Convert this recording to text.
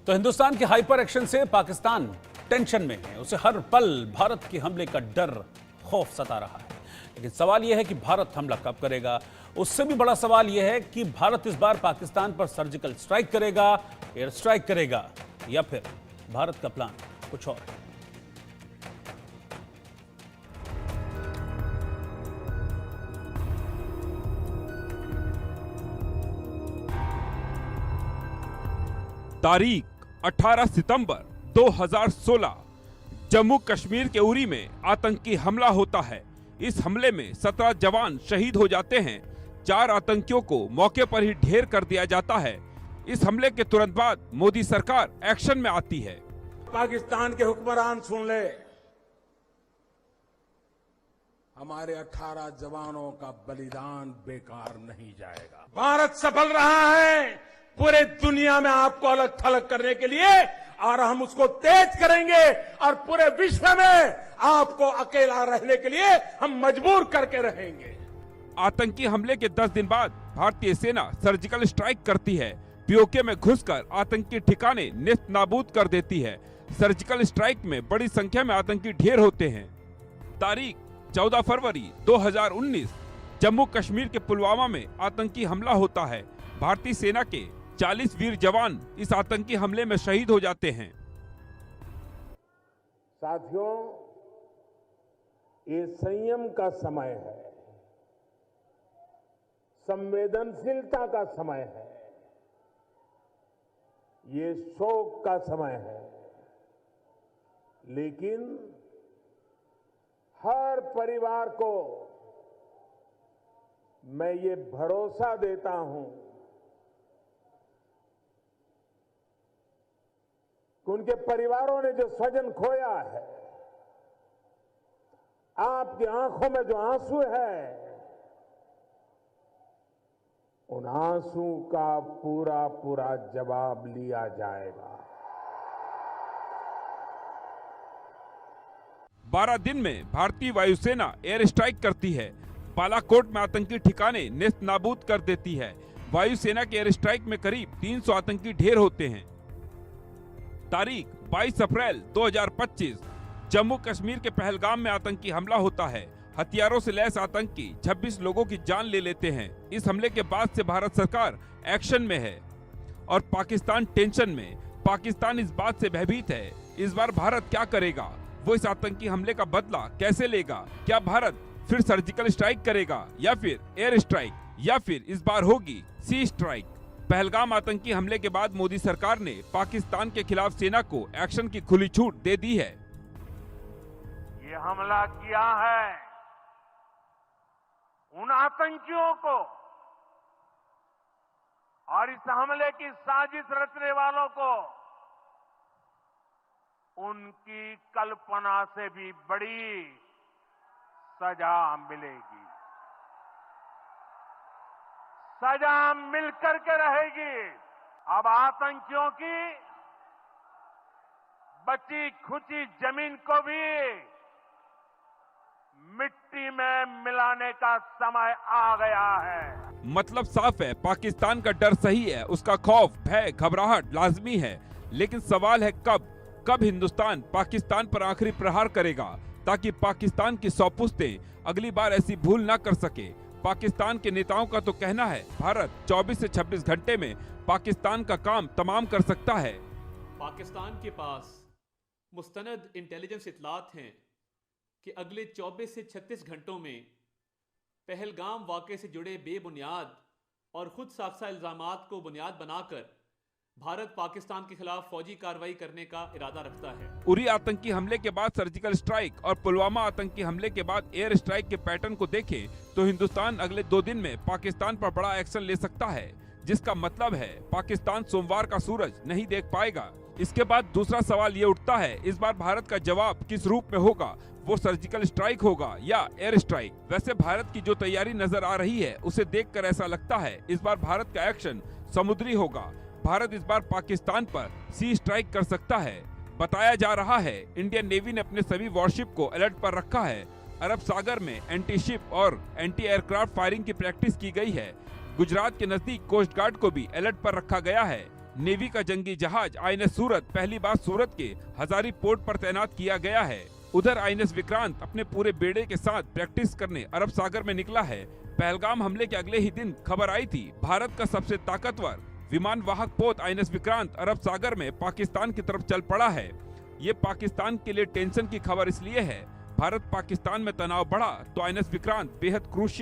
तो हिंदुस्तान के hyper action से पाकिस्तान टेंशन में है। उसे हर पल भारत के हमले का डर, खौफ सता रहा है। लेकिन सवाल यह है कि भारत हमला कब करेगा। उससे भी बड़ा सवाल यह है कि भारत इस बार पाकिस्तान पर सर्जिकल स्ट्राइक करेगा, एयर स्ट्राइक करेगा, या फिर भारत का प्लान कुछ और है। तारीख 18 सितंबर 2016 जम्मू कश्मीर के उरी में आतंकी हमला होता है। इस हमले में 17 जवान शहीद हो जाते हैं। 4 आतंकियों को मौके पर ही ढेर कर दिया जाता है। इस हमले के तुरंत बाद मोदी सरकार एक्शन में आती है। पाकिस्तान के हुक्मरान सुन ले, हमारे 18 जवानों का बलिदान बेकार नहीं जाएगा। भारत सफल रहा है पूरे दुनिया में आपको अलग थलग करने के लिए, और हम उसको तेज करेंगे और पूरे विश्व में आपको अकेला रहने के लिए हम मजबूर करके रहेंगे। आतंकी हमले के 10 दिन बाद भारतीय सेना सर्जिकल स्ट्राइक करती है। पीओके में घुसकर आतंकी ठिकाने नेस्त नाबूद कर देती है। सर्जिकल स्ट्राइक में बड़ी संख्या में आतंकी ढेर होते हैं। तारीख 14 फरवरी 2019 जम्मू कश्मीर के पुलवामा में आतंकी हमला होता है। भारतीय सेना के 40 वीर जवान इस आतंकी हमले में शहीद हो जाते हैं। साथियों, ये संयम का समय है, संवेदनशीलता का समय है, ये शोक का समय है। लेकिन हर परिवार को मैं ये भरोसा देता हूं कि उनके परिवारों ने जो स्वजन खोया है, आपकी आंखों में जो आंसू है, उन आंसू का पूरा पूरा जवाब लिया जाएगा। 12 दिन में भारतीय वायुसेना एयर स्ट्राइक करती है। बालाकोट में आतंकी ठिकाने नेस्त नाबूद कर देती है। वायुसेना के एयर स्ट्राइक में करीब 300 आतंकी ढेर होते हैं। तारीख 22 अप्रैल 2025 जम्मू कश्मीर के पहलगाम में आतंकी हमला होता है। हथियारों से लैस आतंकी 26 लोगों की जान ले लेते हैं। इस हमले के बाद से भारत सरकार एक्शन में है और पाकिस्तान टेंशन में। पाकिस्तान इस बात से भयभीत है इस बार भारत क्या करेगा, वो इस आतंकी हमले का बदला कैसे लेगा। क्या भारत फिर सर्जिकल स्ट्राइक करेगा या फिर एयर स्ट्राइक, या फिर इस बार होगी सी स्ट्राइक। पहलगाम आतंकी हमले के बाद मोदी सरकार ने पाकिस्तान के खिलाफ सेना को एक्शन की खुली छूट दे दी है। ये हमला किया है उन आतंकियों को और इस हमले की साजिश रचने वालों को उनकी कल्पना से भी बड़ी सजा मिलेगी। सजा मिलकर के रहेगी। अब आतंकियों की बची खुची जमीन को भी मिट्टी में मिलाने का समय आ गया है। मतलब साफ है, पाकिस्तान का डर सही है, उसका खौफ, भय, घबराहट लाजमी है। लेकिन सवाल है कब हिंदुस्तान पाकिस्तान पर आखिरी प्रहार करेगा, ताकि पाकिस्तान की 100 पुश्तें अगली बार ऐसी भूल न कर सके। पाकिस्तान के नेताओं का तो कहना है भारत 24 से 26 घंटे में पाकिस्तान का काम तमाम कर सकता है। पाकिस्तान के पास मुस्तनद इंटेलिजेंस इतलात हैं कि अगले 24 से 36 घंटों में पहलगाम वाक़े से जुड़े बेबुनियाद और खुद साख्ता इल्जामात को बुनियाद बनाकर भारत पाकिस्तान के खिलाफ फौजी कार्रवाई करने का इरादा रखता है। उरी आतंकी हमले के बाद सर्जिकल स्ट्राइक और पुलवामा आतंकी हमले के बाद एयर स्ट्राइक के पैटर्न को देखें तो हिंदुस्तान अगले 2 दिन में पाकिस्तान पर बड़ा एक्शन ले सकता है, जिसका मतलब है पाकिस्तान सोमवार का सूरज नहीं देख पाएगा। इसके बाद दूसरा सवाल ये उठता है, इस बार भारत का जवाब किस रूप में होगा, वो सर्जिकल स्ट्राइक होगा या एयर स्ट्राइक। वैसे भारत की जो तैयारी नजर आ रही है उसे देखकर ऐसा लगता है इस बार भारत का एक्शन समुद्री होगा। भारत इस बार पाकिस्तान पर सी स्ट्राइक कर सकता है। बताया जा रहा है इंडियन नेवी ने अपने सभी वॉरशिप को अलर्ट पर रखा है। अरब सागर में एंटी शिप और एंटी एयरक्राफ्ट फायरिंग की प्रैक्टिस की गई है। गुजरात के नजदीक कोस्ट गार्ड को भी अलर्ट पर रखा गया है। नेवी का जंगी जहाज INS सूरत पहली बार सूरत के हजारी पोर्ट पर तैनात किया गया है। उधर INS विक्रांत अपने पूरे बेड़े के साथ प्रैक्टिस करने अरब सागर में निकला है। पहलगाम हमले के अगले ही दिन खबर आई थी, भारत का सबसे ताकतवर विमान वाहक पोत INS विक्रांत अरब सागर में पाकिस्तान की तरफ चल पड़ा है। ये पाकिस्तान के लिए टेंशन की खबर इसलिए है, भारत पाकिस्तान में तनाव बढ़ा तो INS विक्रांत बेहद क्रूशियल